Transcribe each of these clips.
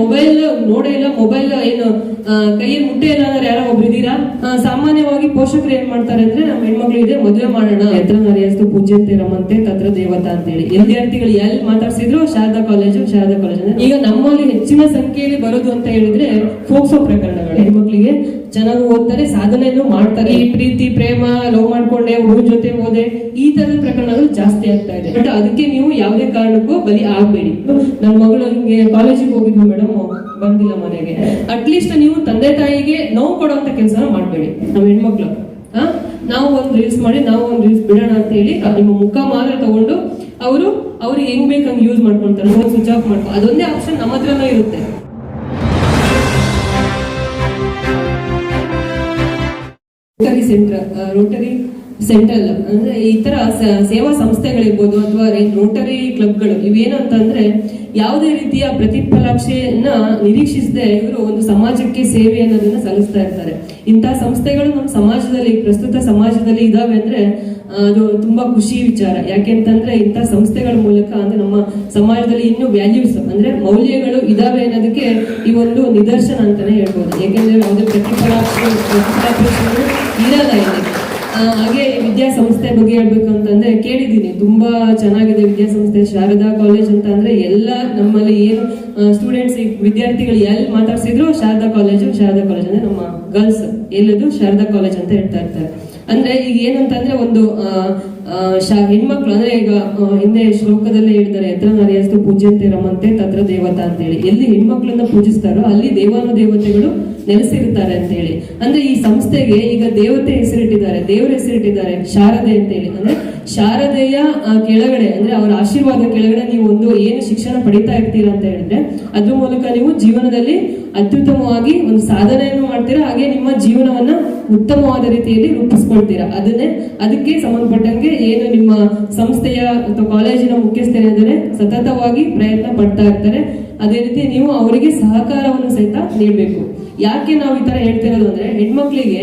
Mobile ನೋಡೇ ಇಲ್ಲ, mobile ಏನು ಕೈಯಲ್ಲಿ ಮುಟ್ಟೆ ಇಲ್ಲ ಅಂದ್ರೆ ಯಾರೋ ಒಬ್ರು ಇದೀರಾ? ಸಾಮಾನ್ಯವಾಗಿ ಪೋಷಕರು ಏನ್ ಮಾಡ್ತಾರೆ ಅಂದ್ರೆ ನಮ್ಮ ಹೆಣ್ಮಕ್ಳಿಗೆ ಮದುವೆ ಮಾಡೋಣ, ಎತ್ರ ನರಿಯಸ್ತು ಪೂಜ್ಯಂತೆ ರಮಂತೆ ತತ್ರ ದೇವತಾ ಅಂತ ಹೇಳಿ ವಿದ್ಯಾರ್ಥಿಗಳು ಎಲ್ಲಿ ಮಾತಾಡ್ಸಿದ್ರು ಶಾರದಾ ಕಾಲೇಜು ಅಂದ್ರೆ ಈಗ ನಮ್ಮಲ್ಲಿ ಹೆಚ್ಚಿನ ಸಂಖ್ಯೆಯಲ್ಲಿ ಬರೋದು ಅಂತ ಹೇಳಿದ್ರೆ ಫೋಕ್ಸೋ ಪ್ರಕರಣಗಳು. ಹೆಣ್ಮಕ್ಳಿಗೆ ಚೆನ್ನಾಗಿ ಓದ್ತಾರೆ, ಸಾಧನೆಯನ್ನು ಮಾಡ್ತಾರೆ, ಈ ಪ್ರೀತಿ ಪ್ರೇಮ ಲವ್ ಮಾಡ್ಕೊಂಡೆ ಹುಡುಗ ಜೊತೆ ಹೋದೆ ಈ ತರದ ಪ್ರಕರಣಗಳು ಜಾಸ್ತಿ ಆಗ್ತಾ ಇದೆ. ಬಟ್ ಅದಕ್ಕೆ ನೀವು ಯಾವುದೇ ಕಾರಣಕ್ಕೂ ಬಲಿ ಆಗ್ಬೇಡಿ. ನನ್ನ ಮಗಳು ಹಿಂಗೆ ಕಾಲೇಜಿಗೆ ಹೋಗಿದ್ವಿ ಮೇಡಮ್, ಬಂದಿಲ್ಲ ಮನೆಗೆ, ಅಟ್ಲೀಸ್ಟ್ ನೀವು ತಂದೆ ತಾಯಿಗೆ ನೋವು ಕೊಡುವಂತ ಕೆಲಸ ಮಾಡಬೇಡಿ. ನಮ್ಮ ಹೆಣ್ಮಕ್ಳು ನಾವು ಒಂದು ರೀಲ್ಸ್ ಮಾಡಿ ನಾವು ಒಂದು ರೀಲ್ಸ್ ಬಿಡೋಣ ಅಂತ ಹೇಳಿ ನಿಮ್ಮ ಮುಖ ಮಾತ್ರ ತಗೊಂಡು ಅವ್ರಿಗೆ ಹೆಂಗ್ ಬೇಕು ಹಂಗೆ ಯೂಸ್ ಮಾಡ್ಕೊಂತಾರೆ, ಸ್ವಿಚ್ ಆಫ್ ಮಾಡ್ಕೊ, ಅದೊಂದೇ ಆಪ್ಷನ್ ನಮ್ಮ ಹತ್ರನೂ ಇರುತ್ತೆ. ರೋಟರಿ ಸೆಂಟ್ರಲ್ ಅಂದ್ರೆ ಈ ತರ ಸೇವಾ ಸಂಸ್ಥೆಗಳಿರ್ಬೋದು ಅಥವಾ ರೋಟರಿ ಕ್ಲಬ್ಗಳು ಇವೇನು ಅಂತಂದ್ರೆ ಯಾವುದೇ ರೀತಿಯ ಪ್ರತಿಫಲಾಪೇಕ್ಷೆಯನ್ನ ನಿರೀಕ್ಷಿಸದೆ ಇವರು ಒಂದು ಸಮಾಜಕ್ಕೆ ಸೇವೆ ಅನ್ನೋದನ್ನ ಸಲ್ಲಿಸ್ತಾ ಇರ್ತಾರೆ. ಇಂತಹ ಸಂಸ್ಥೆಗಳು ನಮ್ಮ ಸಮಾಜದಲ್ಲಿ ಪ್ರಸ್ತುತ ಸಮಾಜದಲ್ಲಿ ಇದಾವೆ ಅಂದ್ರೆ ಅದು ತುಂಬಾ ಖುಷಿ ವಿಚಾರ. ಯಾಕೆಂತಂದ್ರೆ ಇಂತಹ ಸಂಸ್ಥೆಗಳ ಮೂಲಕ ಅಂದ್ರೆ ನಮ್ಮ ಸಮಾಜದಲ್ಲಿ ಇನ್ನೂ ವ್ಯಾಲ್ಯೂಸ್ ಅಂದ್ರೆ ಮೌಲ್ಯಗಳು ಇದಾವೆ ಅನ್ನೋದಕ್ಕೆ ಈ ಒಂದು ನಿದರ್ಶನ ಅಂತಾನೆ ಹೇಳ್ಬೋದು. ಯಾಕೆಂದ್ರೆ ಯಾವುದೇ ಪ್ರತಿಫಲಾಪೇಕ್ಷೆ ಇರಲ್ಲ ಇಲ್ಲಿ. ಹಾಗೆ ವಿದ್ಯಾಸಂಸ್ಥೆ ಬಗ್ಗೆ ಹೇಳ್ಬೇಕು ಅಂತಂದ್ರೆ ಕೇಳಿದ್ದೀನಿ, ತುಂಬಾ ಚೆನ್ನಾಗಿದೆ ವಿದ್ಯಾಸಂಸ್ಥೆ ಶಾರದಾ ಕಾಲೇಜ್ ಅಂತ. ಅಂದ್ರೆ ಎಲ್ಲ ನಮ್ಮಲ್ಲಿ ಏನು ಸ್ಟೂಡೆಂಟ್ಸ್ ವಿದ್ಯಾರ್ಥಿಗಳು ಎಲ್ಲಿ ಮಾತಾಡ್ಸಿದ್ರು ಶಾರದಾ ಕಾಲೇಜ್ ಅಂದ್ರೆ ನಮ್ಮ ಗರ್ಲ್ಸ್ ಎಲ್ಲದು ಶಾರದಾ ಕಾಲೇಜ್ ಅಂತ ಹೇಳ್ತಾ ಇರ್ತಾರೆ. ಅಂದ್ರೆ ಈಗ ಏನಂತಂದ್ರೆ ಒಂದು ಹೆಣ್ಮಕ್ಳು ಅಂದ್ರೆ ಈಗ ಹಿಂದೆ ಶ್ಲೋಕದಲ್ಲೇ ಹೇಳಿದ್ದಾರೆ, ಎತ್ರ ನರಿಯಸ್ತು ಪೂಜ್ಯಂತೆ ರಮಂತೆ ತತ್ರ ದೇವತಾ ಅಂತ ಹೇಳಿ. ಎಲ್ಲಿ ಹೆಣ್ಮಕ್ಳನ್ನ ಪೂಜಿಸ್ತಾರೋ ಅಲ್ಲಿ ದೇವಾನುದೇವತೆಗಳು ನೆಲೆಸಿರ್ತಾರೆ ಅಂತ ಹೇಳಿ. ಅಂದ್ರೆ ಈ ಸಂಸ್ಥೆಗೆ ಈಗ ದೇವತೆ ಹೆಸರಿಟ್ಟಿದ್ದಾರೆ, ದೇವರ ಹೆಸರಿಟ್ಟಿದ್ದಾರೆ ಶಾರದೆ ಅಂತ ಹೇಳಿ. ಅಂದ್ರೆ ಶಾರದೆಯ ಕೆಳಗಡೆ ಅಂದ್ರೆ ಅವರ ಆಶೀರ್ವಾದ ಕೆಳಗಡೆ ನೀವು ಒಂದು ಏನು ಶಿಕ್ಷಣ ಪಡಿತಾ ಇರ್ತೀರಾ ಅಂತ ಹೇಳಿದ್ರೆ ಅದ್ರ ಮೂಲಕ ನೀವು ಜೀವನದಲ್ಲಿ ಅತ್ಯುತ್ತಮವಾಗಿ ಒಂದು ಸಾಧನೆಯನ್ನು ಮಾಡ್ತೀರಾ, ಹಾಗೆ ನಿಮ್ಮ ಜೀವನವನ್ನ ಉತ್ತಮವಾದ ರೀತಿಯಲ್ಲಿ ರೂಪಿಸ್ಕೊಳ್ತೀರಾ. ಅದಕ್ಕೆ ಸಂಬಂಧಪಟ್ಟಂಗೆ ಏನು ನಿಮ್ಮ ಸಂಸ್ಥೆಯ ಅಥವಾ ಕಾಲೇಜಿನ ಮುಖ್ಯಸ್ಥರಿದ್ದಾರೆ ಸತತವಾಗಿ ಪ್ರಯತ್ನ ಪಡ್ತಾ ಇರ್ತಾರೆ. ಅದೇ ರೀತಿ ನೀವು ಅವರಿಗೆ ಸಹಕಾರವನ್ನು ಸಹಿತ ನೀಡಬೇಕು. ಯಾಕೆ ನಾವು ಈ ತರ ಹೇಳ್ತಿರೋದು ಅಂದ್ರೆ ಹೆಣ್ಮಕ್ಳಿಗೆ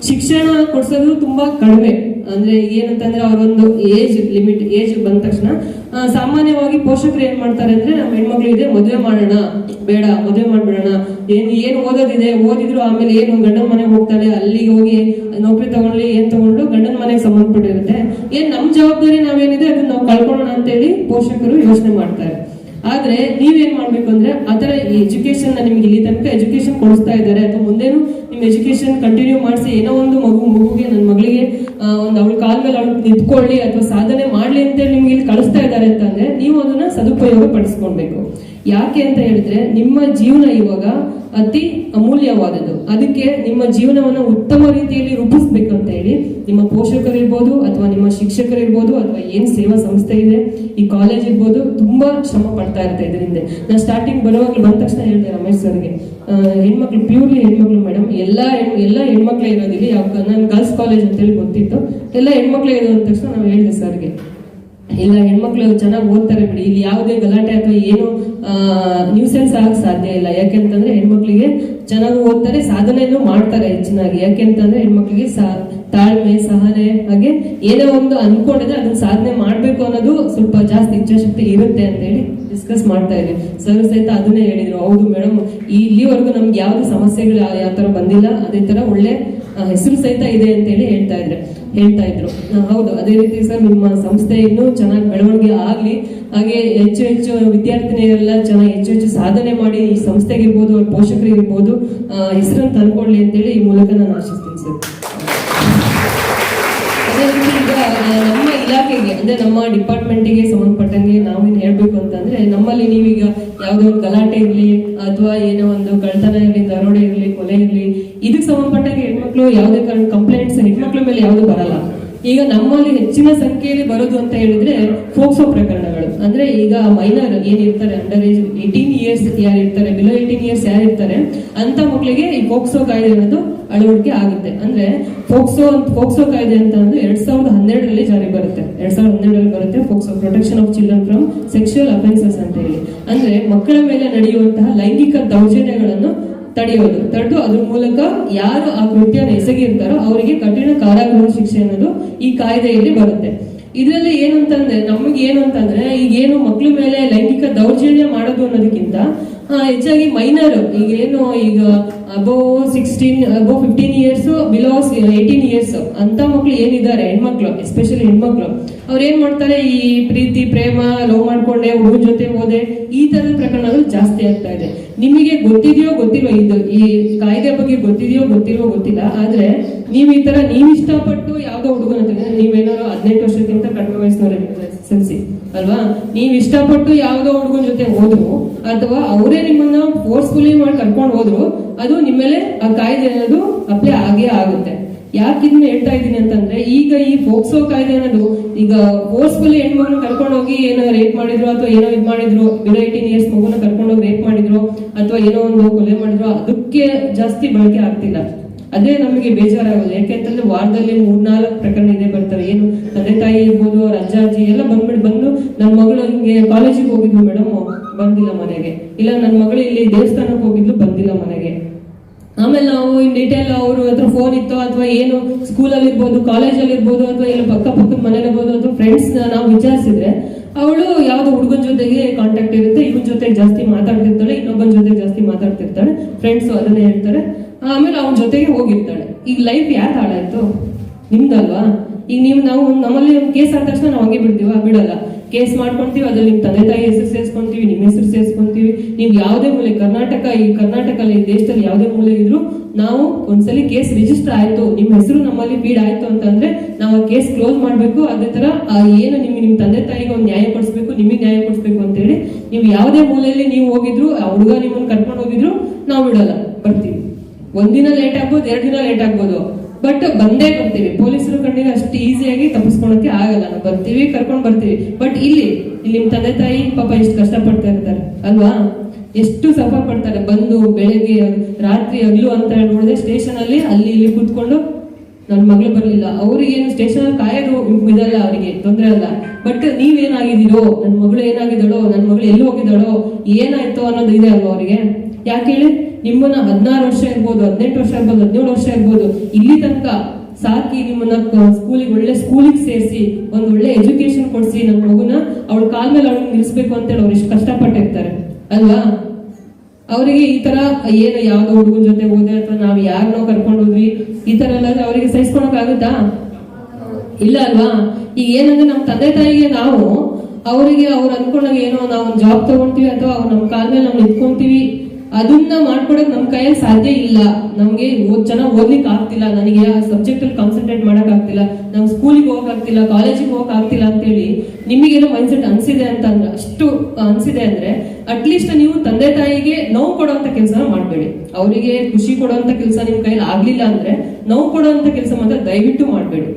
ಶಿಕ್ಷಣ ಕೊಡ್ಸೋದು ತುಂಬಾ ಕಡಿಮೆ. ಅಂದ್ರೆ ಏನಂತಂದ್ರೆ ಅವರೊಂದು ಏಜ್ ಬಂದ ತಕ್ಷಣ ಸಾಮಾನ್ಯವಾಗಿ ಪೋಷಕರು ಏನ್ ಮಾಡ್ತಾರೆ ಅಂದ್ರೆ ನಮ್ಮ ಹೆಣ್ಮಕ್ಳಿಗೆ ಮದುವೆ ಮಾಡೋಣ, ಬೇಡ ಮದುವೆ ಮಾಡ್ಬಿಡೋಣ, ಏನ್ ಓದೋದಿದೆ ಓದಿದ್ರು ಆಮೇಲೆ ಏನು ಗಂಡನ ಮನೆಗೆ ಹೋಗ್ತಾಳೆ, ಅಲ್ಲಿಗೆ ಹೋಗಿ ನೌಕರಿ ತಗೊಳ್ಳಿ, ಏನ್ ತಗೊಂಡು ಗಂಡನ ಮನೆಗೆ ಸಂಬಂಧಪಟ್ಟಿರುತ್ತೆ, ಏನ್ ನಮ್ ಜವಾಬ್ದಾರಿ ನಾವೇನಿದೆ ಅದನ್ನ ನಾವು ಕಳ್ಕೊಳ್ಳೋಣ ಅಂತೇಳಿ ಪೋಷಕರು ಯೋಚನೆ ಮಾಡ್ತಾರೆ. ಆದ್ರೆ ನೀವೇನ್ ಮಾಡ್ಬೇಕು ಅಂದ್ರೆ ಆತರ ಎಜುಕೇಶನ್ ನಿಮ್ಗೆ ಇಲ್ಲಿ ತನಕ ಎಜುಕೇಶನ್ ಕೊಡಿಸ್ತಾ ಇದ್ದಾರೆ ಅಥವಾ ಮುಂದೇನು ನಿಮ್ ಎಜುಕೇಶನ್ ಕಂಟಿನ್ಯೂ ಮಾಡಿಸಿ ಏನೋ ಒಂದು ಮಗುಗೆ ನನ್ನ ಮಗಳಿಗೆ ಒಂದು ಅವಳ ಕಾಲ ಮೇಲೆ ಅವಳು ನಿಂತ್ಕೊಳ್ಳಿ ಅಥವಾ ಸಾಧನೆ ಮಾಡ್ಲಿ ಅಂತ ನಿಮ್ಗೆ ಇಲ್ಲಿ ಕಳಿಸ್ತಾ ಇದ್ದಾರೆ ಅಂತಂದ್ರೆ ನೀವು ಅದನ್ನ ಸದುಪಯೋಗ ಪಡಿಸ್ಕೊಳ್ಬೇಕು. ಯಾಕೆ ಅಂತ ಹೇಳಿದ್ರೆ ನಿಮ್ಮ ಜೀವನ ಇವಾಗ ಅತಿ ಅಮೂಲ್ಯವಾದದ್ದು. ಅದಕ್ಕೆ ನಿಮ್ಮ ಜೀವನವನ್ನ ಉತ್ತಮ ರೀತಿಯಲ್ಲಿ ರೂಪಿಸ್ಬೇಕು ಅಂತ ಹೇಳಿ ನಿಮ್ಮ ಪೋಷಕರಿರ್ಬೋದು ಅಥವಾ ನಿಮ್ಮ ಶಿಕ್ಷಕರಿರ್ಬೋದು ಅಥವಾ ಏನ್ ಸೇವಾ ಸಂಸ್ಥೆ ಇದೆ ಈ ಕಾಲೇಜ್ ಇರ್ಬೋದು ತುಂಬಾ ಶ್ರಮ ಪಡ್ತಾ ಇರ್ತಾ ಇದರಿಂದ. ನಾನು ಸ್ಟಾರ್ಟಿಂಗ್ ಬರುವಾಗಲೂ ಬಂದ ತಕ್ಷಣ ಹೇಳಿದೆ ರಮೇಶ್ ಸರ್ಗೆ, ಹೆಣ್ಮಕ್ಳು ಪ್ಯೂರ್ಲಿ ಹೆಣ್ಮಕ್ಳು ಮೇಡಮ್, ಎಲ್ಲಾ ಹೆಣ್ಮಕ್ಳೇ ಇರೋದಿಲ್ಲ, ಯಾವ ನಾನು ಗರ್ಲ್ಸ್ ಕಾಲೇಜ್ ಅಂತೇಳಿ ಗೊತ್ತಿತ್ತು, ಎಲ್ಲ ಹೆಣ್ಮಕ್ಳೇ ಇರೋದು ಅಂದ ತಕ್ಷಣ ನಾವು ಹೇಳಿದೆ ಸರ್ಗೆ, ಇಲ್ಲ ಹೆಣ್ಮಕ್ಳು ಚೆನ್ನಾಗಿ ಓದ್ತಾರೆ ಬಿಡಿ, ಇಲ್ಲಿ ಯಾವುದೇ ಗಲಾಟೆ ಅಥವಾ ಏನು ನ್ಯೂಸೆನ್ಸ್ ಆಗಕ್ ಸಾಧ್ಯ ಇಲ್ಲ. ಯಾಕೆಂತಂದ್ರೆ ಹೆಣ್ಮಕ್ಳಿಗೆ ಚೆನ್ನಾಗಿ ಓದ್ತಾರೆ, ಸಾಧನೆಯನ್ನು ಮಾಡ್ತಾರೆ ಹೆಚ್ಚಿನಾಗಿ. ಯಾಕೆಂತಂದ್ರೆ ಹೆಣ್ಮಕ್ಳಿಗೆ ತಾಳ್ಮೆ ಸಹನೆ ಹಾಗೆ ಏನೋ ಒಂದು ಅನ್ಕೊಂಡಿದ್ರೆ ಅದನ್ನ ಸಾಧನೆ ಮಾಡ್ಬೇಕು ಅನ್ನೋದು ಸ್ವಲ್ಪ ಜಾಸ್ತಿ ಇಚ್ಛಾಶಕ್ತಿ ಇರುತ್ತೆ ಅಂತ ಹೇಳಿ ಡಿಸ್ಕಸ್ ಮಾಡ್ತಾ ಇದ್ವಿ. ಸರ್ ಸಹಿತ ಅದನ್ನೇ ಹೇಳಿದ್ರು, ಹೌದು ಮೇಡಮ್ ಇಲ್ಲಿವರೆಗೂ ನಮ್ಗೆ ಯಾವ್ದು ಸಮಸ್ಯೆಗಳು ಯಾವ ತರ ಬಂದಿಲ್ಲ, ಅದೇ ತರ ಒಳ್ಳೆ ಹೆಸರು ಸಹಿತ ಇದೆ ಅಂತ ಹೇಳಿ ಹೇಳ್ತಾ ಇದ್ರು. ಹೌದು, ಅದೇ ರೀತಿ ಸರ್ ನಿಮ್ಮ ಸಂಸ್ಥೆ ಇನ್ನೂ ಚೆನ್ನಾಗಿ ಬೆಳವಣಿಗೆ ಆಗ್ಲಿ, ಹಾಗೆ ಹೆಚ್ಚು ವಿದ್ಯಾರ್ಥಿನಿಯರೆಲ್ಲ ಚೆನ್ನಾಗಿ ಹೆಚ್ಚು ಸಾಧನೆ ಮಾಡಿ ಈ ಸಂಸ್ಥೆಗಿರ್ಬೋದು ಅವ್ರ ಪೋಷಕರಿಗಿರ್ಬೋದು ಹೆಸರನ್ನು ತಂದ್ಕೊಡ್ಲಿ ಅಂತೇಳಿ ಈ ಮೂಲಕ ನಾನು ಆಶಿಸ್ತೀನಿ ಸರ್. ಅದೇ ರೀತಿ ಈಗ ನಮ್ಮ ಇಲಾಖೆಗೆ ಅಂದ್ರೆ ನಮ್ಮ ಡಿಪಾರ್ಟ್ಮೆಂಟಿಗೆ ಸಂಬಂಧಪಟ್ಟಂಗೆ ನಾವೇನು ಹೇಳ್ಬೇಕು ಅಂತಂದ್ರೆ ನಮ್ಮಲ್ಲಿ ನೀವೀಗ ಯಾವುದೋ ಒಂದು ಗಲಾಟೆ ಇರ್ಲಿ ಅಥವಾ ಏನೋ ಒಂದು ಕಳ್ತನ ಇರಲಿ, ದರೋಡೆ ಇರಲಿ, ಕೊಲೆ ಇರಲಿ, ಇದಕ್ಕೆ ಸಂಬಂಧಪಟ್ಟಂಗೆ ಹೆಣ್ಮಕ್ಳು ಯಾವುದೇ ಕಾರಣ ಕಂಪ್ಲೇಂಟ್ಸ್ ಹೆಣ್ಮಕ್ಳ ಮೇಲೆ ಯಾವುದು ಬರಲ್ಲ. ಈಗ ನಮ್ಮಲ್ಲಿ ಹೆಚ್ಚಿನ ಸಂಖ್ಯೆಯಲ್ಲಿ ಬರೋದು ಅಂತ ಹೇಳಿದ್ರೆ ಫೋಕ್ಸೋ ಪ್ರಕರಣಗಳು. ಅಂದ್ರೆ ಈಗ ಮೈನರ್ ಏನಿರ್ತಾರೆ ಅಂಡರ್ ಏಜ್ 18 ಇಯರ್ಸ್ ಯಾರಿರ್ತಾರೆ, ಬಿಲೋ 18 ಇಯರ್ಸ್ ಯಾರಿರ್ತಾರೆ ಅಂತ ಮಕ್ಕಳಿಗೆ ಈ ಫೋಕ್ಸೋ ಕಾಯ್ದೆ ಅನ್ನೋದು ಅಳವಡಿಕೆ ಆಗುತ್ತೆ. ಅಂದ್ರೆ ಫೋಕ್ಸೋ ಕಾಯ್ದೆ ಅಂತ ಅಂದ್ರೆ 2012ರಲ್ಲಿ ಜಾರಿ ಬರುತ್ತೆ. 2012ರಲ್ಲಿ ಬರುತ್ತೆ POCSO, protection of children from sexual offences ಅಂತ ಹೇಳಿ. ಅಂದ್ರೆ ಮಕ್ಕಳ ಮೇಲೆ ನಡೆಯುವಂತಹ ಲೈಂಗಿಕ ದೌರ್ಜನ್ಯಗಳನ್ನು ತಡೆದು ಅದ್ರ ಮೂಲಕ ಯಾರು ಆ ಕೃತ್ಯನ ಎಸಗಿರ್ತಾರೋ ಅವರಿಗೆ ಕಠಿಣ ಕಾರಾಗೃಹ ಶಿಕ್ಷೆ ಅನ್ನೋದು ಈ ಕಾಯ್ದೆಯಲ್ಲಿ ಬರುತ್ತೆ. ಇದರಲ್ಲಿ ಏನು ಅಂತಂದ್ರೆ ನಮಗೆ ಏನು ಅಂತಂದ್ರೆ ಈಗ ಏನು ಮಕ್ಕಳ ಮೇಲೆ ಲೈಂಗಿಕ ದೌರ್ಜನ್ಯ ಮಾಡೋದು ಅನ್ನೋದಕ್ಕಿಂತ ಹೆಚ್ಚಾಗಿ ಮೈನರ್ ಈಗ ಅಬೌವ್ 15 ಇಯರ್ಸ್ ಬಿಲೋ 18 ಇಯರ್ಸ್ ಅಂತ ಮಕ್ಳು ಏನಿದ್ದಾರೆ, ಹೆಣ್ಮಕ್ಳು, ಎಸ್ಪೆಷಲಿ ಹೆಣ್ಮಕ್ಳು, ಅವ್ರು ಏನ್ ಮಾಡ್ತಾರೆ, ಈ ಪ್ರೀತಿ ಪ್ರೇಮ ಲವ್ ಮಾಡ್ಕೊಂಡೆ ಹುಡುಗ ಜೊತೆ ಹೋದೆ, ಈ ತರದ ಪ್ರಕರಣಗಳು ಜಾಸ್ತಿ ಆಗ್ತಾ ಇದೆ. ನಿಮಗೆ ಗೊತ್ತಿದೆಯೋ ಗೊತ್ತಿಲ್ವೋ, ಇದು ಈ ಕಾಯ್ದೆ ಬಗ್ಗೆ ಗೊತ್ತಿದೆಯೋ ಗೊತ್ತಿಲ್ಲ, ಆದ್ರೆ ನೀವ್ ಈ ತರ ನೀವ್ ಇಷ್ಟಪಟ್ಟು ಯಾವ್ದೋ ಹುಡುಗನ ನೀವೇನಾದ್ರು 18 ವರ್ಷಕ್ಕಿಂತ ಕಡಿಮೆ ವಯಸ್ಸಿನವ್ರೆ ಸೆನ್ಸಿ ಅಲ್ವಾ, ನೀವ್ ಇಷ್ಟಪಟ್ಟು ಯಾವ್ದೋ ಹುಡುಗನ ಜೊತೆ ಹೋದ್ರು ಅಥವಾ ಅವರೇ ನಿಮ್ಮನ್ನ ಫೋರ್ಸ್ಫುಲಿ ಮಾಡಿ ಕರ್ಕೊಂಡು ಹೋದ್ರು, ಅದು ನಿಮ್ಮ ಮೇಲೆ ಆ ಕಾಯ್ದೆ ಅನ್ನೋದು ಅಪ್ಲೈ ಆಗೇ ಆಗುತ್ತೆ. ಯಾಕೆ ಇದನ್ನ ಹೇಳ್ತಾ ಇದ್ದೀನಿ ಅಂತಂದ್ರೆ, ಈಗ ಈ ಫೋಕ್ಸೋ ಕಾಯ್ದೆ ಅನ್ನೋದು ಈಗ ಫೋರ್ಸ್ಫುಲಿ ಹೆಣ್ಮಗನ ಕರ್ಕೊಂಡು ಹೋಗಿ ಏನೋ ರೇಪ್ ಮಾಡಿದ್ರು ಅಥವಾ ಏನೋ ಇದು ಮಾಡಿದ್ರು, ಬಿಲೋ 18 ಇಯರ್ಸ್ ಮಗುನ ಕರ್ಕೊಂಡು ಹೋಗಿ ರೇಪ್ ಮಾಡಿದ್ರು ಅಥವಾ ಏನೋ ಒಂದು ಕೊಲೆ ಮಾಡಿದ್ರು, ಅದಕ್ಕೆ ಜಾಸ್ತಿ ಬಳಕೆ ಆಗ್ತಿಲ್ಲ. ಅದೇ ನಮಗೆ ಬೇಜಾರಾಗೋದು. ಯಾಕೆಂತಂದ್ರೆ ವಾರದಲ್ಲಿ 3-4 ಪ್ರಕರಣ ಇದೆ ಬರ್ತವೆ. ಏನು ತಂದೆ ತಾಯಿ ಇರ್ಬೋದು, ಅವ್ರ ಅಜ್ಜ ಅಜ್ಜಿ ಎಲ್ಲ ಬಂದು ನನ್ನ ಮಗಳು ಹಿಂಗೆ ಕಾಲೇಜಿಗೆ ಹೋಗಿದ್ಲು ಮೇಡಮ್, ಬಂದಿಲ್ಲ ಮನೆಗೆ, ಇಲ್ಲ ನನ್ನ ಮಗಳು ಇಲ್ಲಿ ದೇವಸ್ಥಾನಕ್ಕೆ ಹೋಗಿದ್ಲು, ಬಂದಿಲ್ಲ ಮನೆಗೆ. ಆಮೇಲೆ ನಾವು ಇನ್ ಡೀಟೇಲ್ ಅವ್ರ ಹತ್ರ ಫೋನ್ ಇತ್ತು ಅಥವಾ ಏನು ಸ್ಕೂಲಲ್ಲಿ ಇರ್ಬೋದು, ಕಾಲೇಜಲ್ಲಿ ಇರ್ಬೋದು, ಅಥವಾ ಇಲ್ಲ ಪಕ್ಕದ ಮನೇಲಿ ಇರ್ಬೋದು, ಅಥವಾ ಫ್ರೆಂಡ್ಸ್ ನಾವು ವಿಚಾರಿಸಿದ್ರೆ ಅವಳು ಯಾವ್ದೋ ಹುಡುಗನ ಜೊತೆಗೆ ಕಾಂಟ್ಯಾಕ್ಟ್ ಇರುತ್ತೆ, ಇವನ್ ಜೊತೆ ಜಾಸ್ತಿ ಮಾತಾಡ್ತಿರ್ತಾಳೆ, ಇನ್ನೊಬ್ಬನ ಜೊತೆ ಜಾಸ್ತಿ ಮಾತಾಡ್ತಿರ್ತಾಳೆ, ಫ್ರೆಂಡ್ಸ್ ಅದನ್ನೇ ಹೇಳ್ತಾರೆ. ಆಮೇಲೆ ಅವನ ಜೊತೆಗೆ ಹೋಗಿರ್ತಾಳೆ. ಈಗ ಲೈಫ್ ಯಾರು ಹಾಳಾಯ್ತು? ನಿಮ್ದಲ್ವಾ? ಈಗ ನಾವು ನಮ್ಮಲ್ಲಿ ಒಂದು ಕೇಸ್ ಆದ ತಕ್ಷಣ ನಾವು ಹಂಗೆ ಬಿಡಲ್ಲ, ಕೇಸ್ ಮಾಡ್ಕೊಂತೀವಿ, ಅದ್ರಲ್ಲಿ ನಿಮ್ ತಂದೆ ತಾಯಿ ಹೆಸರು ಸೇರಿಸ್ಕೊಂತೀವಿ, ನಿಮ್ಮ ಹೆಸರು ಸೇರಿಸ್ಕೊಂತೀವಿ. ನೀವು ಯಾವುದೇ ಮೂಲೆ ಕರ್ನಾಟಕಲ್ಲಿ ಈ ದೇಶದಲ್ಲಿ ಯಾವುದೇ ಮೂಲೆ ಇದ್ರು ನಾವು ಒಂದ್ಸಲಿ ಕೇಸ್ ರಿಜಿಸ್ಟರ್ ಆಯ್ತು, ನಿಮ್ಮ ಹೆಸರು ನಮ್ಮಲ್ಲಿ ಫೀಡ್ ಆಯ್ತು ಅಂತಂದ್ರೆ ನಾವು ಆ ಕೇಸ್ ಕ್ಲೋಸ್ ಮಾಡ್ಬೇಕು. ಅದೇ ತರ ಏನು ನಿಮ್ ತಂದೆ ತಾಯಿಗೆ ಒಂದು ನ್ಯಾಯ ಕೊಡಿಸ್ಬೇಕು, ನಿಮಗೆ ನ್ಯಾಯ ಕೊಡಿಸ್ಬೇಕು ಅಂತ ಹೇಳಿ ನೀವು ಯಾವುದೇ ಮೂಲೆಯಲ್ಲಿ ನೀವು ಹೋಗಿದ್ರು, ಆ ಹುಡುಗ ನಿಮ್ಮನ್ನ ಕರ್ಕೊಂಡು ಹೋಗಿದ್ರು, ನಾವು ಬಿಡಲ್ಲ, ಬರ್ತೀವಿ. ಒಂದಿನ ಲೇಟ್ ಆಗ್ಬೋದು, 2 ದಿನ ಲೇಟ್ ಆಗ್ಬೋದು, ಬಟ್ ಬಂದೇ ಬರ್ತೀವಿ. ಪೊಲೀಸರು ಕಣ್ಣಿಗೆ ಅಷ್ಟು ಈಸಿಯಾಗಿ ತಪ್ಪಿಸ್ಕೊಳಕ್ಕೆ ಆಗಲ್ಲ, ನಾವು ಬರ್ತೀವಿ, ಕರ್ಕೊಂಡು ಬರ್ತೀವಿ. ಬಟ್ ಇಲ್ಲಿ ನಿಮ್ ತಂದೆ ತಾಯಿ ಪಾಪ ಎಷ್ಟು ಕಷ್ಟ ಪಡ್ತಾ ಇರ್ತಾರೆ ಅಲ್ವಾ, ಎಷ್ಟು ಸಫರ್ ಪಡ್ತಾರೆ. ಬಂದು ಬೆಳಗ್ಗೆ ರಾತ್ರಿ ಹಗಲು ಅಂತ ನೋಡಿದ್ರೆ ಸ್ಟೇಷನ್ ಅಲ್ಲಿ ಅಲ್ಲಿ ಇಲ್ಲಿ ಕೂತ್ಕೊಂಡು ನನ್ನ ಮಗಳು ಬರ್ಲಿಲ್ಲ, ಅವ್ರಿಗೇನು ಸ್ಟೇಷನ್ ಅಲ್ಲಿ ಕಾಯೋದು ಇದಲ್ಲ, ಅವರಿಗೆ ತೊಂದರೆ ಅಲ್ಲ. ಬಟ್ ನೀವೇನಾಗಿದ್ದೀರೋ, ನನ್ನ ಮಗಳು ಏನಾಗಿದ್ದಾಳೋ, ನನ್ನ ಮಗಳು ಎಲ್ಲಿ ಹೋಗಿದ್ದಾಳೋ, ಏನಾಯ್ತು ಅನ್ನೋದು ಇದೆ ಅಲ್ವಾ ಅವರಿಗೆ. ಯಾಕೆ ಹೇಳಿ, ನಿಮ್ಮನ್ನ 16 ವರ್ಷ ಇರ್ಬೋದು, 18 ವರ್ಷ ಇರ್ಬೋದು, 17 ವರ್ಷ ಇರ್ಬೋದು, ಇಲ್ಲಿ ತನಕ ಸಾಕಿ ನಿಮ್ಮನ್ನ ಒಳ್ಳೆ ಸ್ಕೂಲಿಗೆ ಸೇರಿಸಿ ಒಂದು ಒಳ್ಳೆ ಎಜುಕೇಶನ್ ಕೊಡಿಸಿ ನನ್ನ ಮಗುನ ಅವಳ ಕಾಲ ಮೇಲೆ ಅವ್ಳಿಗೆ ನಿಲ್ಲಿಸ್ಬೇಕು ಅಂತೇಳಿ ಅವ್ರು ಎಷ್ಟು ಕಷ್ಟಪಟ್ಟಿರ್ತಾರೆ ಅಲ್ವಾ. ಅವರಿಗೆ ಈ ತರ ಏನು ಯಾವ್ದೋ ಹುಡುಗನ ಜೊತೆ ಹೋದೆ ಅಥವಾ ನಾವ್ ಯಾರನ್ನೋ ಕರ್ಕೊಂಡು ಹೋದ್ವಿ, ಈ ತರ ಎಲ್ಲ ಅವರಿಗೆ ಸಹಿಸ್ಕೊಳಕ್ ಆಗುತ್ತಾ? ಇಲ್ಲ ಅಲ್ವಾ. ಈಗ ಏನಂದ್ರೆ ನಮ್ಮ ತಂದೆ ತಾಯಿಗೆ ನಾವು ಅವರಿಗೆ ಅವ್ರು ಅನ್ಕೊಂಡಾಗ ಏನೋ ನಾವು ಜಾಬ್ ತಗೊಂತೀವಿ ಅಥವಾ ನಮ್ಮ ಕಾಲ ಮೇಲೆ ನಾವು ನಿಂತ್ಕೊಂತೀವಿ, ಅದನ್ನ ಮಾಡ್ಕೊಡಕ್ ನಮ್ ಕೈಯಲ್ಲಿ ಸಾಧ್ಯ ಇಲ್ಲ. ನಮ್ಗೆ ಚೆನ್ನಾಗಿ ಓದ್ಲಿಕ್ಕೆ ಆಗ್ತಿಲ್ಲ, ನನಗೆ ಆ ಸಬ್ಜೆಕ್ಟ್ ಅಲ್ಲಿ ಕಾನ್ಸಂಟ್ರೇಟ್ ಮಾಡಕ್ ಆಗ್ತಿಲ್ಲ, ನಮ್ ಸ್ಕೂಲಿಗೆ ಹೋಗಕ್ ಆಗ್ತಿಲ್ಲ, ಕಾಲೇಜಿಗೆ ಹೋಗಕ್ ಆಗ್ತಿಲ್ಲ ಅಂತೇಳಿ ನಿಮಗೇನೋ ಮೈಂಡ್ಸೆಟ್ ಅನ್ಸಿದೆ ಅಂತ ಅಂದ್ರೆ, ಅಷ್ಟು ಅನ್ಸಿದೆ ಅಂದ್ರೆ ಅಟ್ಲೀಸ್ಟ್ ನೀವು ತಂದೆ ತಾಯಿಗೆ ನೋವು ಕೊಡುವಂತ ಕೆಲಸ ಮಾಡ್ಬೇಡಿ. ಅವರಿಗೆ ಖುಷಿ ಕೊಡುವಂತ ಕೆಲಸ ನಿಮ್ ಕೈಯಲ್ಲಿ ಆಗ್ಲಿಲ್ಲ ಅಂದ್ರೆ ನೋವು ಕೊಡುವಂತ ಕೆಲಸ ಮಾತ್ರ ದಯವಿಟ್ಟು ಮಾಡ್ಬೇಡಿ.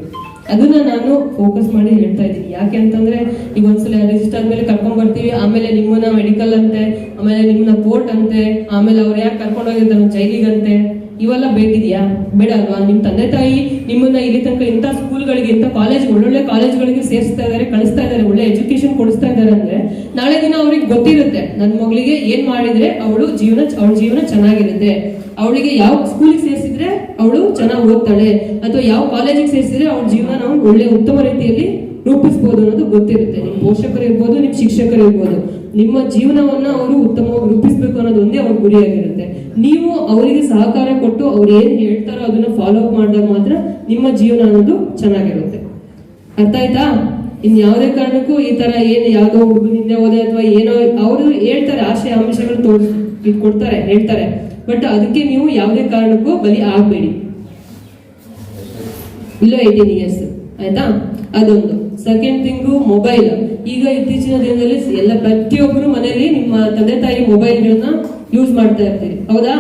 ಅದನ್ನ ನಾನು ಫೋಕಸ್ ಮಾಡಿ ಹೇಳ್ತಾ ಇದ್ದೀನಿ. ಯಾಕೆ ಅಂತಂದ್ರೆ ಈಗ ಒಂದ್ಸಲ ರಿಜಿಸ್ಟರ್ ಆದ್ಮೇಲೆ ಕರ್ಕೊಂಡ್ ಬರ್ತೀವಿ, ಆಮೇಲೆ ನಿಮ್ಮನ್ನ ಮೆಡಿಕಲ್ ಅಂತೆ, ಆಮೇಲೆ ನಿಮ್ಮನ್ನ ಕೋರ್ಟ್ ಅಂತೆ, ಆಮೇಲೆ ಅವ್ರು ಯಾಕೆ ಕರ್ಕೊಂಡು ಹೋಗಿರ್ತಾರೆ ಜೈಲಿಗಂತೆ, ಇವೆಲ್ಲ ಬೇಕಿದ್ಯಾ? ಬೇಡ ಅಲ್ವಾ. ನಿಮ್ ತಂದೆ ತಾಯಿ ನಿಮ್ಮನ್ನ ಇಲ್ಲಿ ತನಕ ಇಂಥ ಸ್ಕೂಲ್ಗಳಿಗೆ, ಇಂಥ ಒಳ್ಳೊಳ್ಳೆ ಕಾಲೇಜ್ಗಳಿಗೆ ಸೇರಿಸ್ತಾ ಇದಾರೆ, ಕಳಿಸ್ತಾ ಇದಾರೆ, ಒಳ್ಳೆ ಎಜುಕೇಶನ್ ಕೊಡಿಸ್ತಾ ಇದಾರೆ ಅಂದ್ರೆ ನಾಳೆ ದಿನ ಅವ್ರಿಗೆ ಗೊತ್ತಿರುತ್ತೆ ನನ್ನ ಮಗಳಿಗೆ ಏನ್ ಮಾಡಿದ್ರೆ ಅವಳ ಜೀವನ ಚೆನ್ನಾಗಿರುತ್ತೆ, ಅವಳಿಗೆ ಯಾವ ಸ್ಕೂಲಿಗೆ ಸೇರಿಸಿದ್ರೆ ಅವಳು ಚೆನ್ನಾಗಿ ಓದ್ತಾಳೆ, ಅಥವಾ ಯಾವ ಕಾಲೇಜಿಗೆ ಸೇರಿಸಿದ್ರೆ ಅವಳ ಜೀವನ ನಾವು ಒಳ್ಳೆ ಉತ್ತಮ ರೀತಿಯಲ್ಲಿ ರೂಪಿಸಬಹುದು ಅನ್ನೋದು ಗೊತ್ತಿರುತ್ತೆ. ನಿಮ್ ಪೋಷಕರು ಇರ್ಬೋದು, ನಿಮ್ ಶಿಕ್ಷಕರು ಇರ್ಬೋದು, ನಿಮ್ಮ ಜೀವನವನ್ನ ಅವರು ಉತ್ತಮವಾಗಿ ರೂಪಿಸ್ಬೇಕು ಅನ್ನೋದು ಒಂದೇ ಅವ್ರ ಗುರಿಯಾಗಿರುತ್ತೆ. ನೀವು ಅವರಿಗೆ ಸಹಕಾರ ಕೊಟ್ಟು ಅವ್ರು ಏನ್ ಹೇಳ್ತಾರೋ ಅದನ್ನ ಫಾಲೋ ಅಪ್ ಮಾಡಿದಾಗ ಮಾತ್ರ ನಿಮ್ಮ ಜೀವನ ಅನ್ನೋದು ಚೆನ್ನಾಗಿರುತ್ತೆ. ಅರ್ಥ ಆಯ್ತಾ? ಇನ್ ಯಾವುದೇ ಕಾರಣಕ್ಕೂ ಈ ತರ ಏನು ಯಾವ್ದೋ ಹುಡುಗನಿಂದ ಹೋದೆ ಅಥವಾ ಏನೋ ಅವರು ಹೇಳ್ತಾರೆ, ಆಶಯ ಅಂಶಗಳು ಕೊಡ್ತಾರೆ, ಹೇಳ್ತಾರೆ, ಬಟ್ ಅದಕ್ಕೆ ನೀವು ಯಾವುದೇ ಕಾರಣಕ್ಕೂ ಬಲಿ ಆಗ್ಬೇಡಿ. ಇಲ್ಲ 18 ಇಯರ್ಸ್ ಆಯ್ತಾ? ಅದೊಂದು. Second thing mobile. ಈಗ ಇತ್ತೀಚಿನ ದಿನದಲ್ಲಿ ಎಲ್ಲ ಪ್ರತಿಯೊಬ್ಬರು ಮನೆಯಲ್ಲಿ ನಿಮ್ಮ ತಂದೆ ತಾಯಿ ಮೊಬೈಲ್ಗಳನ್ನ ಯೂಸ್ ಮಾಡ್ತಾ ಇರ್ತೀರಿ, ಹೌದಾ?